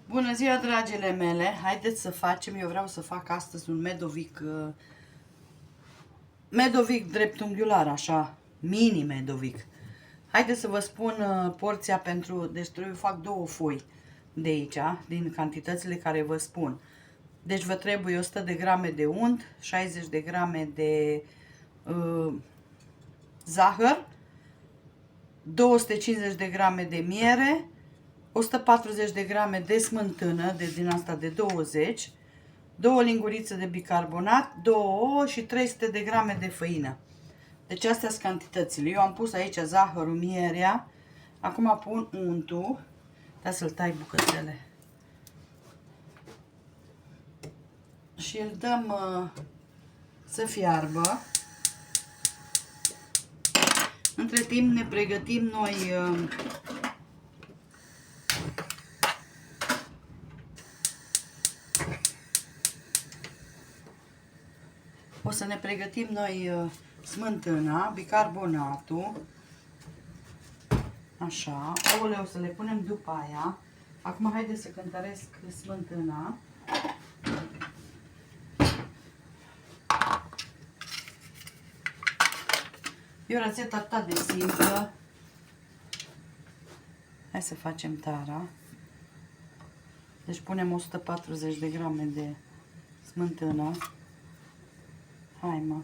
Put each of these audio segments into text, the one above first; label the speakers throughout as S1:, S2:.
S1: Bună ziua, dragile mele! Haideți să facem, eu vreau să fac astăzi un medovic dreptunghiular, așa, mini medovic. Haideți să vă spun porția pentru, deci trebuie să fac 2 foi de aici, din cantitățile care vă spun. Deci vă trebuie 100 de grame de unt, 60 de grame de zahăr, 250 de grame de miere, 140 de grame de smântână, din asta de 20, 2 lingurițe de bicarbonat, 2 ouă și 300 de grame de făină. Deci astea sunt cantitățile. Eu am pus aici zahărul, mierea, acum pun untul, da să-l tai bucățele. Și îl dăm să fiarbă. Între timp ne pregătim noi o să ne pregătim noi smântâna, bicarbonatul, așa, ouăle o să le punem după aia. Acum haideți să cântăresc smântâna. E o rețetă atât de simplă. Hai să facem tara. Deci punem 140 de grame de smântână. Hai, mă.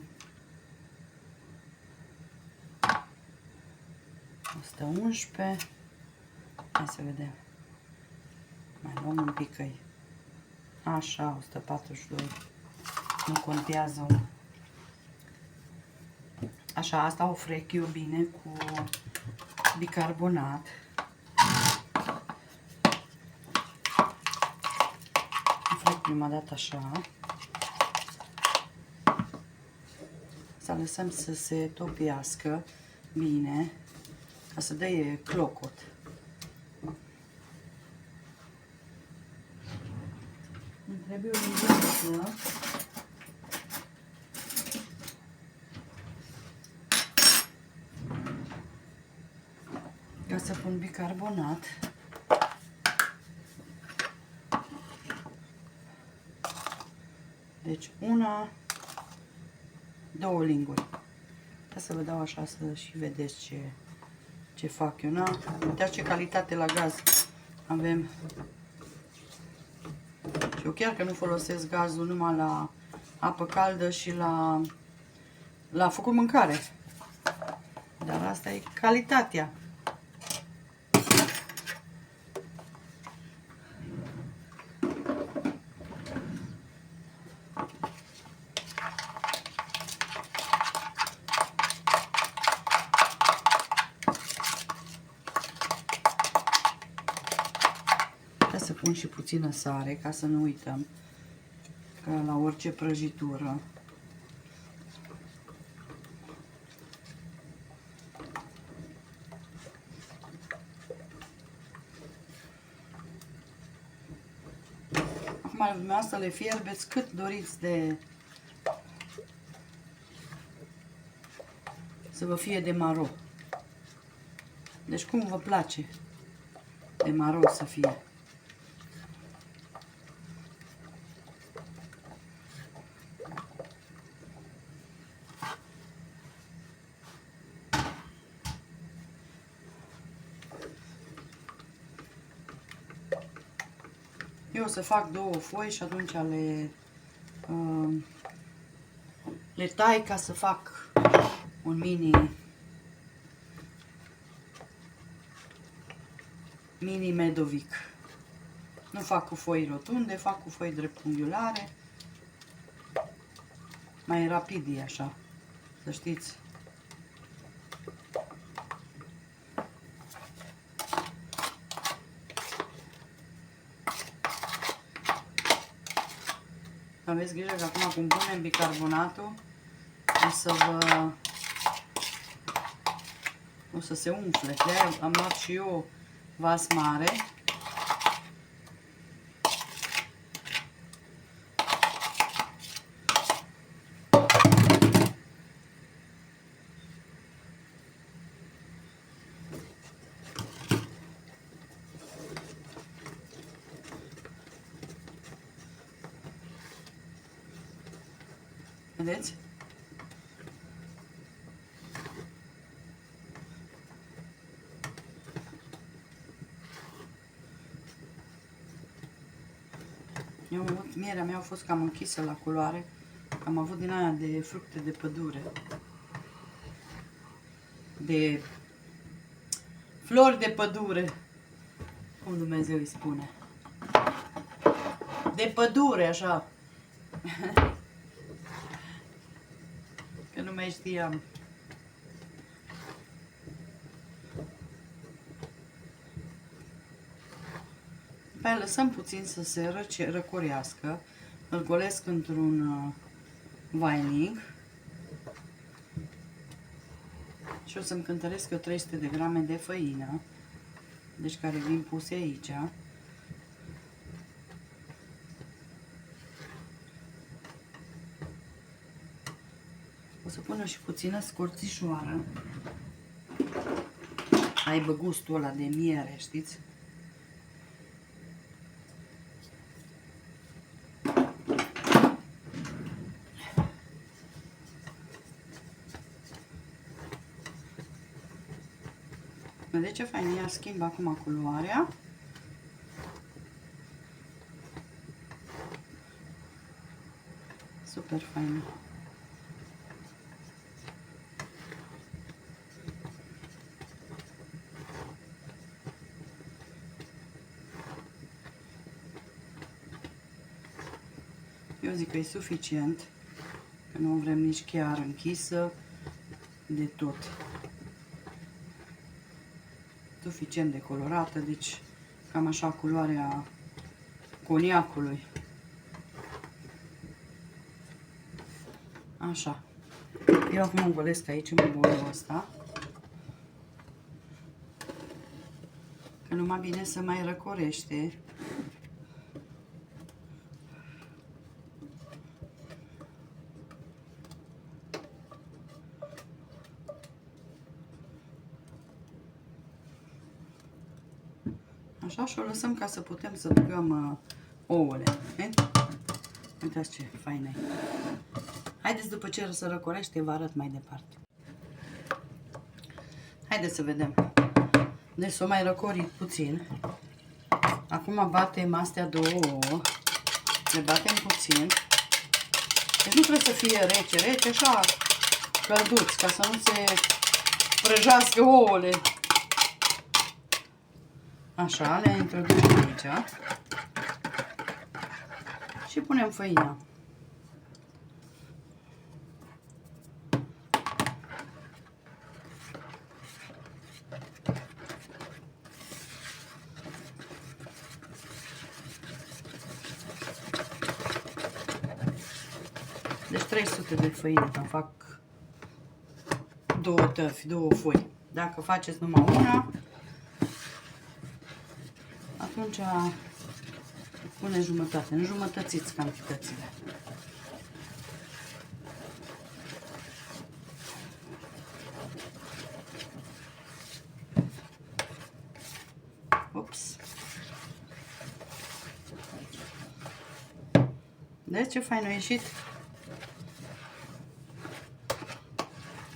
S1: 111. Hai să vedem. Mai luăm un pic căi. Așa, 142. Nu contează. Așa, asta o frec eu bine cu bicarbonat. O frec prima dată așa. Să lăsăm să se topiască bine, ca să dea clocot. Îmi trebuie o linguriță. Ca să pun bicarbonat. Deci 2 linguri. Ca să vă dau așa să și vedeți ce fac eu. Na? Uitați ce calitate la gaz avem. Și eu chiar că nu folosesc gazul numai la apă caldă și la făcut mâncare. Dar asta e calitatea. Să pun și puțină sare, ca să nu uităm, ca la orice prăjitură. Acum dumneavoastră le fierbeți cât doriți să vă fie de maro. Deci cum vă place de maro să fie. Eu o să fac 2 foi și atunci le tai ca să fac un mini medovic. Nu fac cu foi rotunde, fac cu foi dreptunghiulare. Mai rapid e așa, să știți. Aveți grijă că acum cum punem bicarbonatul o să se umfle. De-aia am luat și eu vas mare. Vedeți? Mierea mea a fost cam închisă la culoare. Am avut din aia de fructe de pădure. De flori de pădure. Cum Dumnezeu îi spune. De pădure, așa. Că nu mai știam. Pe aia lăsăm puțin să se răcorească. Îl golesc într-un vaining. Și o să-mi cântăresc eu 300 de grame de făină. Deci care vin puse aici. O să pun și puțină scorțișoară. Aibă gustul ăla de miere, știți? Vedeți ce fain? Ea schimbă acum culoarea. Super fain. Eu zic că e suficient, că nu vrem nici chiar închisă de tot. Suficient de colorată, deci cam așa culoarea coniacului. Așa. Eu acum învălesc aici în bolul ăsta. Că numai bine să mai răcorește. Așa, și o lăsăm ca să putem să băgăm ouăle. Uitați ce faină e. Haideți după ce se răcorește, vă arăt mai departe. Haideți să vedem. Deci s-o mai răcorit puțin. Acum batem astea două ouă. Le batem puțin. Deci nu trebuie să fie rece, rece, așa călduți, ca să nu se prăjească ouăle. Așa, le introducem aici și punem făina. Deci 300 de făină, că fac două tăfi, două foi. Dacă faceți numai una, atunci pune jumătate, înjumătățiți cantitățile. Ups. Deci ce fain a ieșit?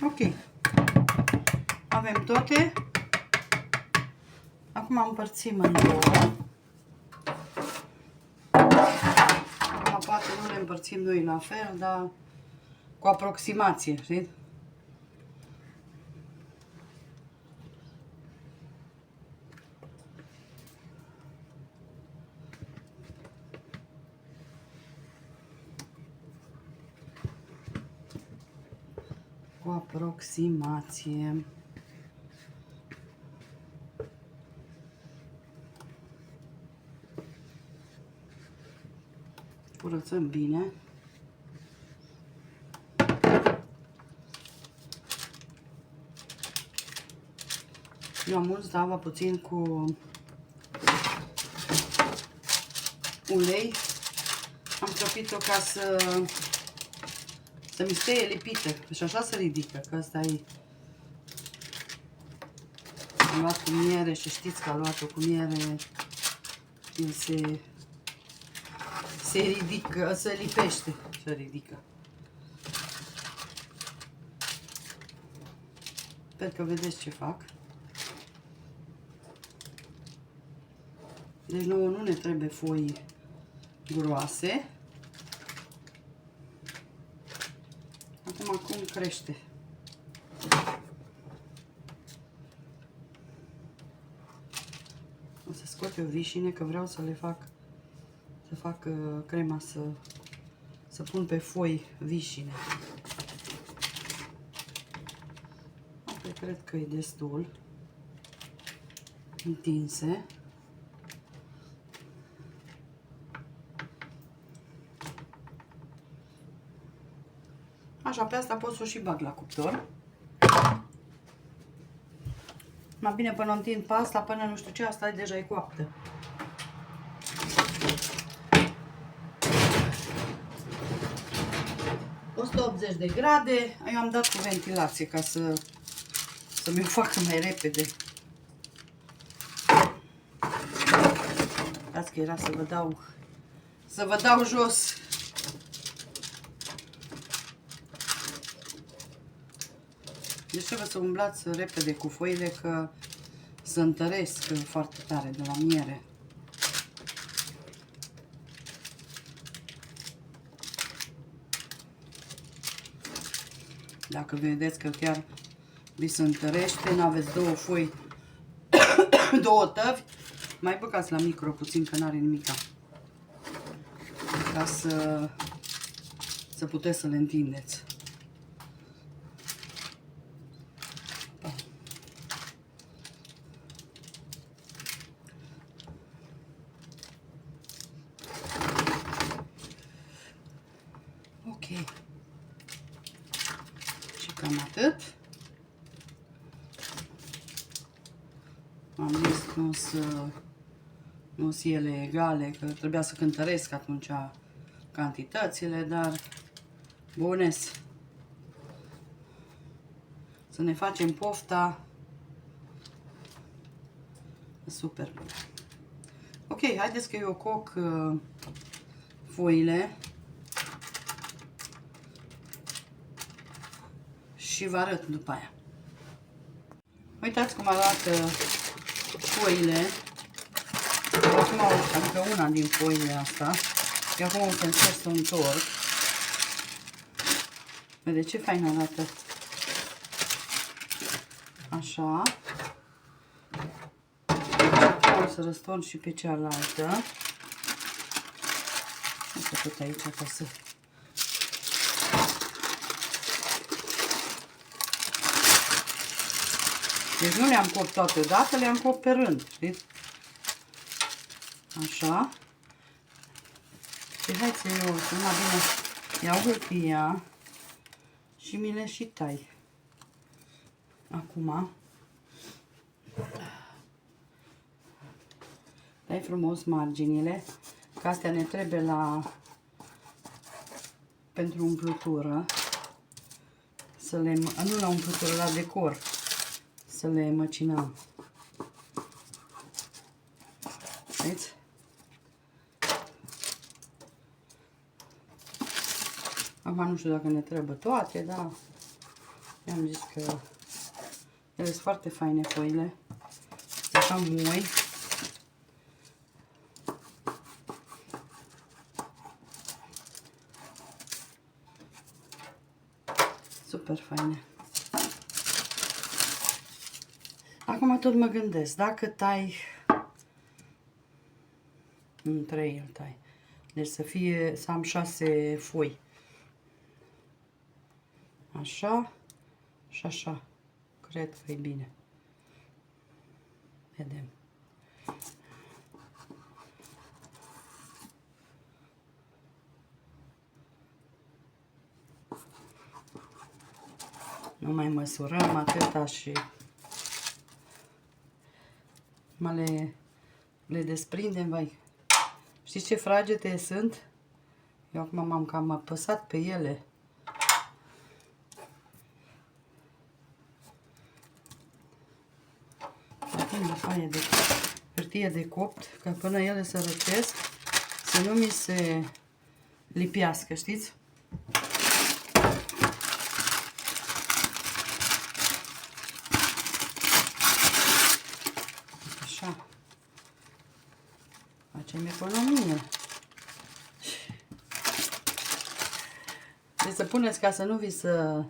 S1: Ok. Avem toate. Acum împărțim în două. Acum poate nu le împărțim noi la fel, dar cu aproximație, știți? Cu aproximație. Curățăm bine. Eu am mult dava puțin cu ulei. Am tropit-o ca să mi stea lipită și așa se ridică, că asta e. Am luat cu miere și știți că am luat-o cu miere, el se ridică, se lipește, se ridică. Sper că vedeți ce fac. Deci nouă nu ne trebuie foi groase. Acum cum crește. O să scot eu vișine că vreau să le fac, să fac crema să pun pe foi vișine. Asta cred că e destul întinse. Așa, pe asta pot să o și bag la cuptor. Mai bine până întind pasta, până nu știu ce, asta deja e coaptă. O 180 de grade, eu am dat cu ventilație ca să mi-o facă mai repede. Dați că era să vă dau jos. Deci trebuie să umblați repede cu foile că se întăresc foarte tare de la miere. Dacă vedeți că chiar vi se întărește, n-aveți două foi, două tăvi, mai băgați la micro puțin că n-are nimica. Ca să puteți să le întindeți. Ok. Și cam atât. Am zis că nu sunt ele egale, că trebuia să cântăresc atunci cantitățile, dar bunes. Să ne facem pofta. Super bun. Ok, haideți că eu coc foile și vă arăt după aia. Uitați cum arată foile. Acum, adică una din foile asta. Și acum o să încerc să o întorc. Vedeți ce fain arată? Așa. O să răstorn și pe cealaltă. O să put aici ca să... Deci nu le-am copt toate odată, le-am copt pe rând, știți? Așa. Și hai să eu, să mai bine, iau hârtia și mi le și tai. Acum. Tai frumos marginile, că astea ne trebuie pentru umplutură. Nu la umplutură, la decor. Să le măcinăm. Vedeți? Acum nu știu dacă ne trebuie toate, dar i-am zis că ele sunt foarte faine foile. Așa moi. Super faine. Acum tot mă gândesc, dacă tai în 3 îl tai. Deci să am 6 foi. Așa și așa. Cred că e bine. Vedem. Nu mai măsurăm atâta și le desprindem, vai. Știți ce fragete sunt? Eu acum m-am cam apăsat pe ele. Acum foaie de hârtie de copt, ca până ele se răcesc, să nu mi se lipească, știți? Facem economie. Trebuie să puneți ca să nu vi se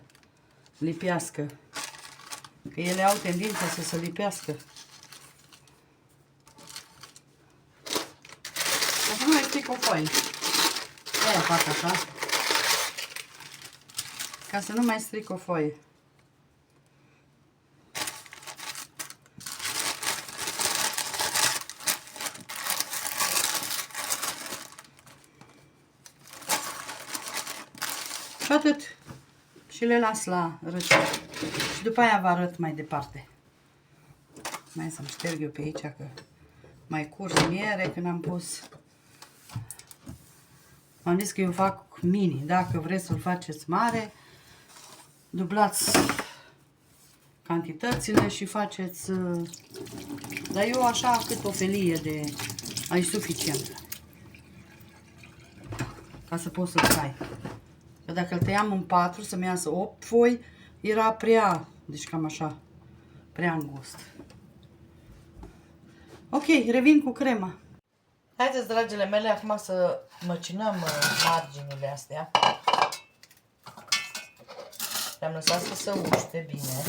S1: lipească. Că ele au tendința să se lipească. Acum nu mai stric o foaie. Aia fac așa. Ca să nu mai stric o foaie. Și atât. Și le las la răcire. Și după aia vă arăt mai departe. Mai să-mi șterg eu pe aici că mai curs miere când am pus. Am zis că eu fac mini. Dacă vreți să-l faceți mare, dublați cantitățile și faceți... Dar eu așa cât o felie de... ai suficientă. Ca să poți să-l tai. Că dacă îl tăiam în 4 să-mi iasă 8 foi, era prea, deci cam așa, prea îngust. Ok, revin cu crema. Haideți, dragile mele, acum să măcinăm marginile astea. Le-am lăsat să se uște bine.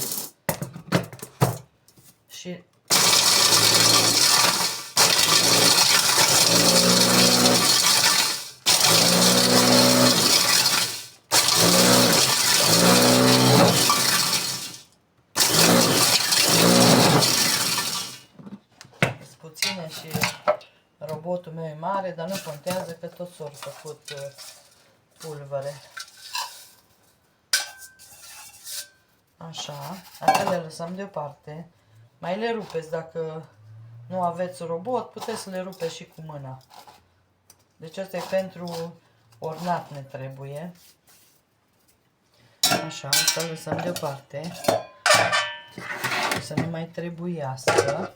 S1: Și puține și robotul meu e mare, dar nu contează că tot s-au făcut pulvere. Așa, astea le lăsăm deoparte. Mai le rupeți dacă nu aveți robot, puteți să le rupeți și cu mâna. Deci asta e pentru ornat ne trebuie. Așa, asta lăsăm deoparte. Să nu mai trebuiască.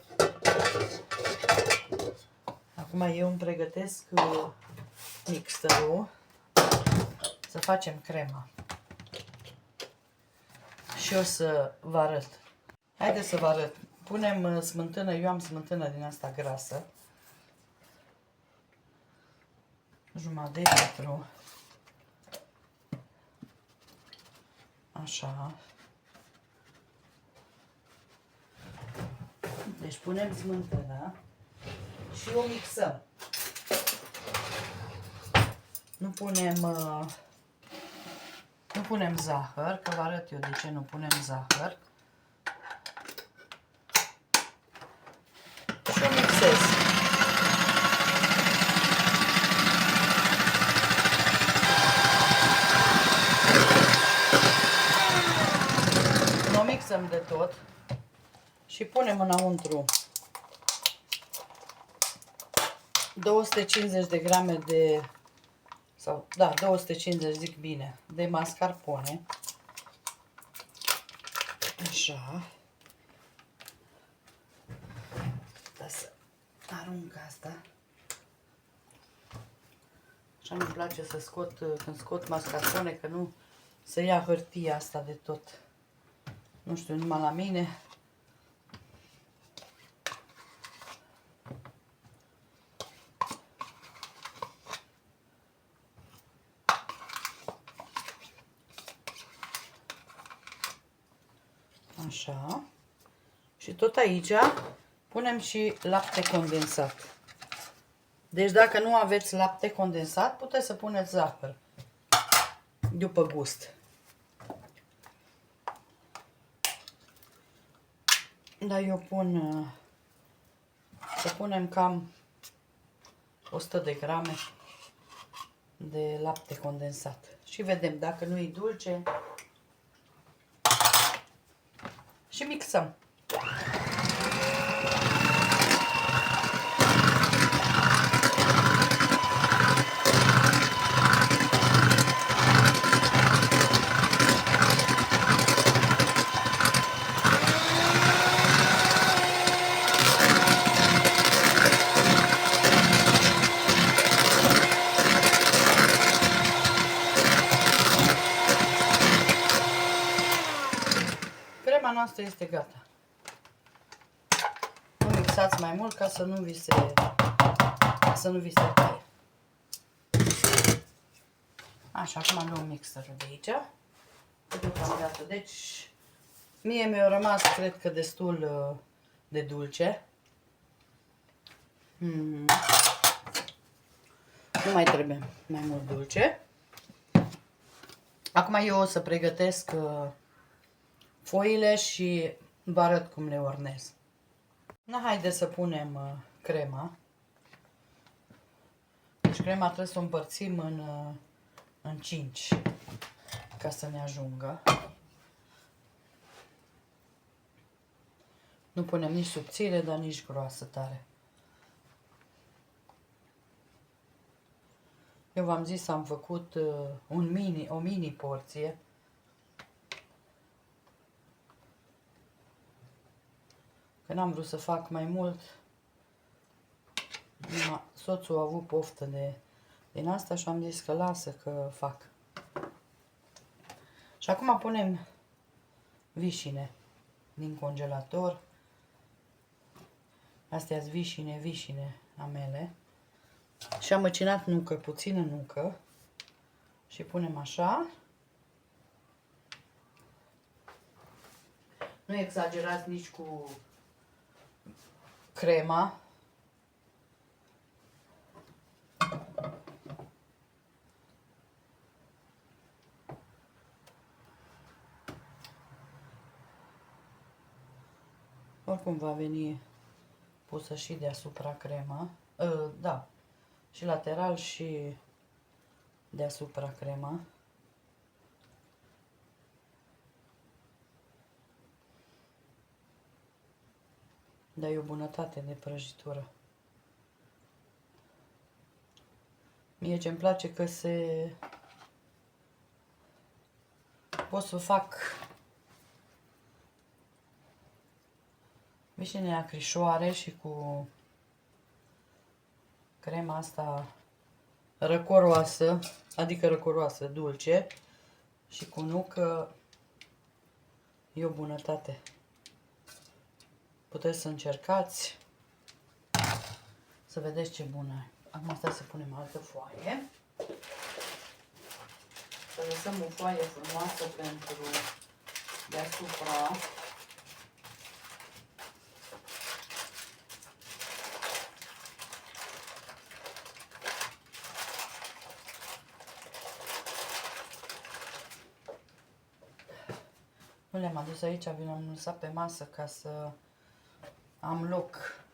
S1: Acum eu îmi pregătesc mixerul să facem crema. Și o să vă arăt. Haideți să vă arăt. Punem smântână, eu am smântână din asta grasă. Jumătate de litru. Așa. Deci punem smântână și o mixăm. Nu punem zahăr, că vă arăt eu de ce nu punem zahăr. Și o mixez. O mixăm de tot și punem înăuntru 250 de grame de, sau da, 250 zic bine, de mascarpone. Așa. Da, să arunc asta. Așa nu-mi place să scot, când scot mascarpone, că nu să ia hârtia asta de tot. Nu știu, numai la mine. Așa. Și tot aici punem și lapte condensat. Deci dacă nu aveți lapte condensat, puteți să puneți zahăr după gust. Dar eu pun, să punem cam 100 de grame de lapte condensat. Și vedem dacă nu e dulce. Și mixăm. Crema noastră este gata. Nu mixați mai mult ca să nu vi se să nu vi se taie. Așa, acum luăm mixerul de aici. Deocamdată. Deci, mie mi-a rămas, cred că, destul de dulce. Nu mai trebuie mai mult dulce. Acum eu o să pregătesc foile și vă arăt cum le ornez. Haideți să punem crema. Deci crema trebuie să o împărțim în 5 ca să ne ajungă. Nu punem nici subțire, dar nici groasă tare. Eu v-am zis, am făcut o mini porție. Că n-am vrut să fac mai mult. Soțul a avut poftă din asta și am zis că lasă că fac. Și acum punem vișine din congelator. Astea sunt vișine a mele. Și am măcinat nucă, puțină nucă. Și punem așa. Nu exagerați nici cu crema. Oricum va veni pusă și deasupra crema. Da, și lateral și deasupra crema. Dar e o bunătate de prăjitură. Mie ce-mi place că pot să fac vișine acrișoare și cu crema asta răcoroasă, adică răcoroasă, dulce, și cu nucă, e o bunătate. Puteți să încercați să vedeți ce bună e. Acum stai să punem altă foaie. Să lăsăm o foaie frumoasă pentru deasupra. Nu le-am adus aici, vi le-am lăsat pe masă ca să am loc.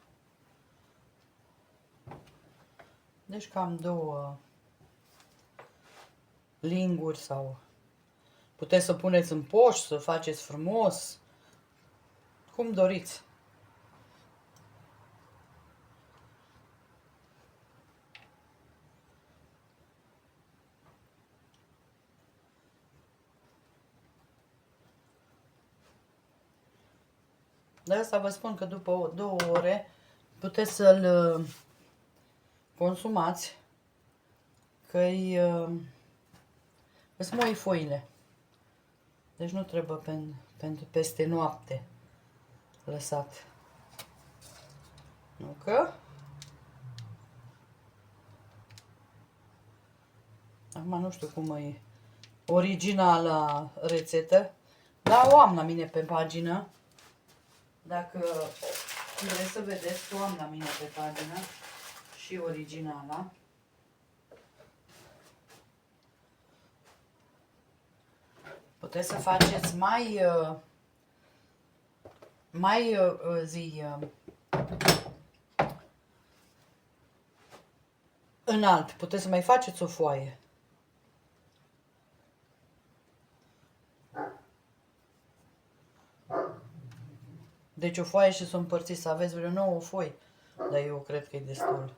S1: Deci cam 2 linguri sau puteți să puneți în poș, să faceți frumos, cum doriți. De asta vă spun că după 2 ore puteți să-l consumați, că-i îți moi foile. Deci nu trebuie pentru peste noapte lăsat. Nu că? Acum nu știu cum e originala rețetă, dar o am la mine pe pagină. Dacă vreți să vedeți, o am la mine pe pagină și originala. Puteți să faceți înalt. Puteți să mai faceți o foaie. Deci o foaie și să o împărțiți, să aveți vreo 9 foi. Dar eu cred că e destul.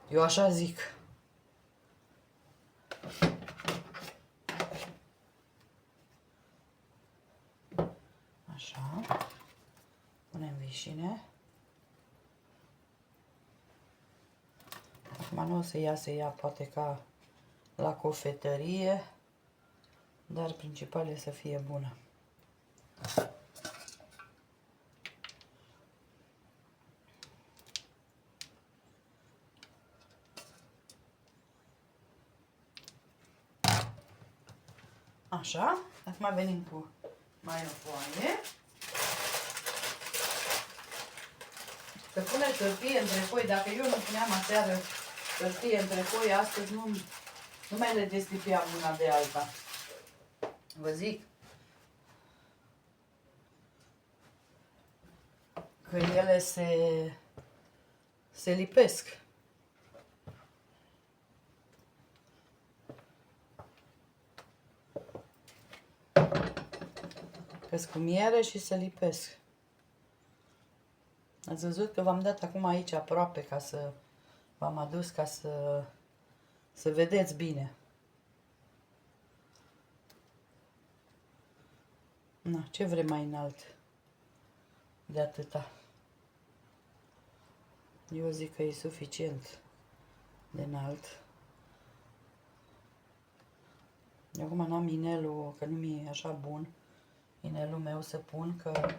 S1: Eu așa zic. Așa. Punem vișine. Acum nu o să ia poate ca la cofetărie, dar principal e să fie bună. Așa, acum venim cu mai o foaie. Să puneți hârtie între foi. Dacă eu nu puneam aseară hârtie între foi, astăzi nu mai le destipiam una de alta. Vă zic că ele se lipesc. Că-s cu miere și se lipesc. Ați văzut că v-am dat acum aici aproape ca să v-am adus ca să vedeți bine. Na, ce vrei mai înalt de atâta? Eu zic că e suficient de înalt. Eu acum n-am inelul, că nu mi-e așa bun inelul meu să pun, că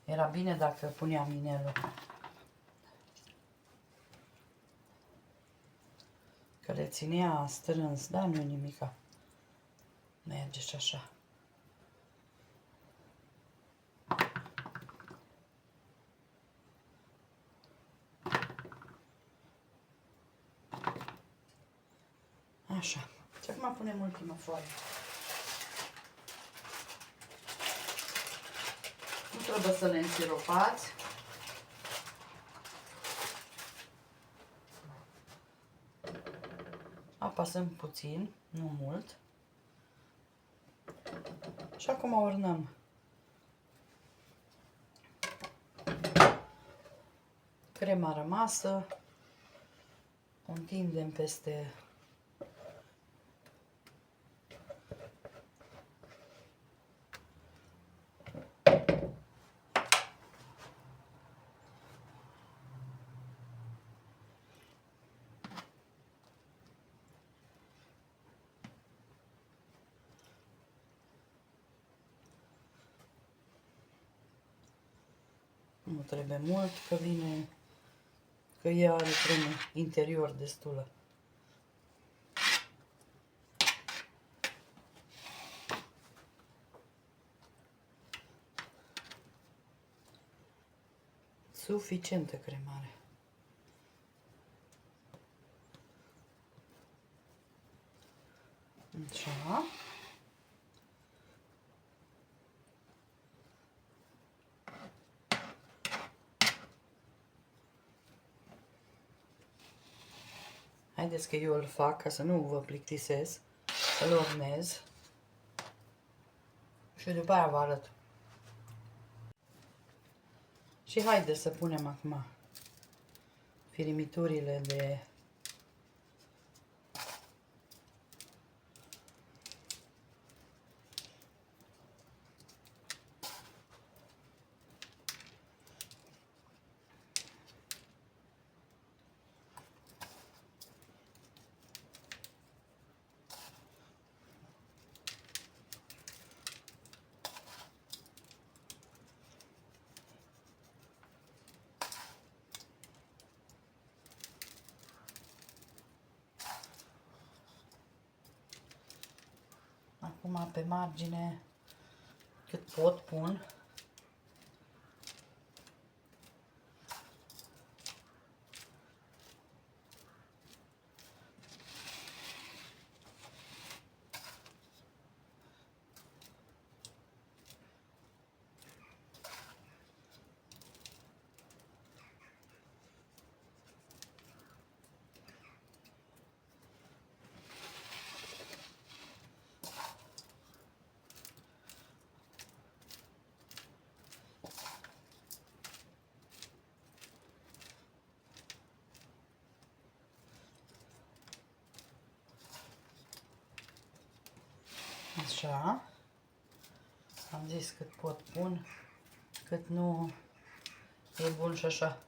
S1: era bine dacă puneam inelul. Că le ținea strâns, da, nu-i nimica. Merge și așa. Așa. Și acum punem ultima foaie. Nu trebuie să le însiropați. Apasăm puțin, nu mult. Și acum ornăm. Crema rămasă o întindem peste nu trebuie mult, că ea are cremă interior destulă. Suficientă cremare. Așa. Haideți că eu îl fac ca să nu vă plictisesc, să-l ornez și după aia vă arăt. Și haideți să punem acum firimiturile de acum pe margine cât pot pun. Așa. Am zis cât pot pun, cât nu e bun și așa.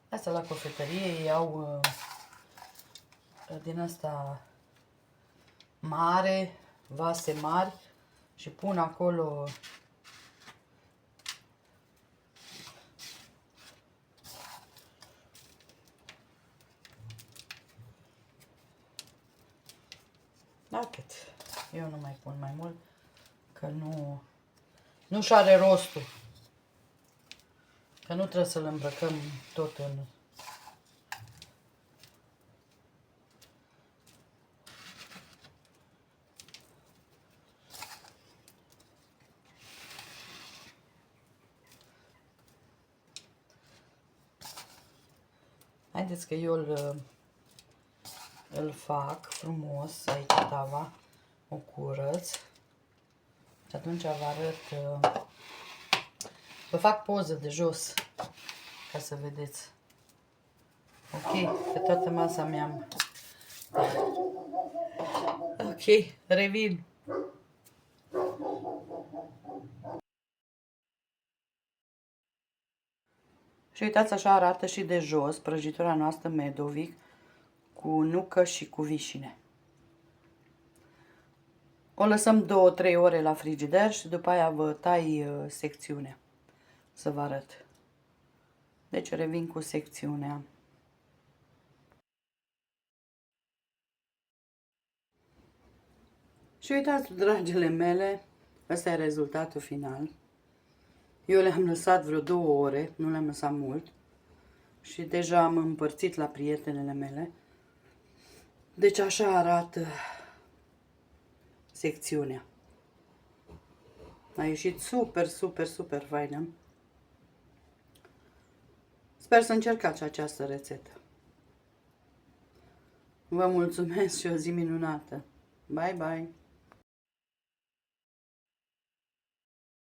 S1: Asta la cofetărie iau din asta mare, vase mari și pun acolo atât. Eu nu mai pun mai mult, că nu și are rostul. Că nu trebuie să-l îmbrăcăm tot în... Haideți că eu îl fac frumos aici tava, o curăț și atunci vă arăt, vă fac poză de jos ca să vedeți. Ok, pe toată masa mi-am... Ok, revin. Și uitați, așa arată și de jos prăjitura noastră Medovic cu nucă și cu vișine. O lăsăm 2-3 ore la frigider și după aia vă tai secțiunea să vă arăt. Deci revin cu secțiunea. Și uitați, dragile mele, ăsta e rezultatul final. Eu le-am lăsat vreo 2 ore, nu le-am lăsat mult. Și deja am împărțit la prietenele mele. Deci așa arată secțiunea. A ieșit super, super, super faină. Sper să încercați această rețetă. Vă mulțumesc și o zi minunată. Bye, bye!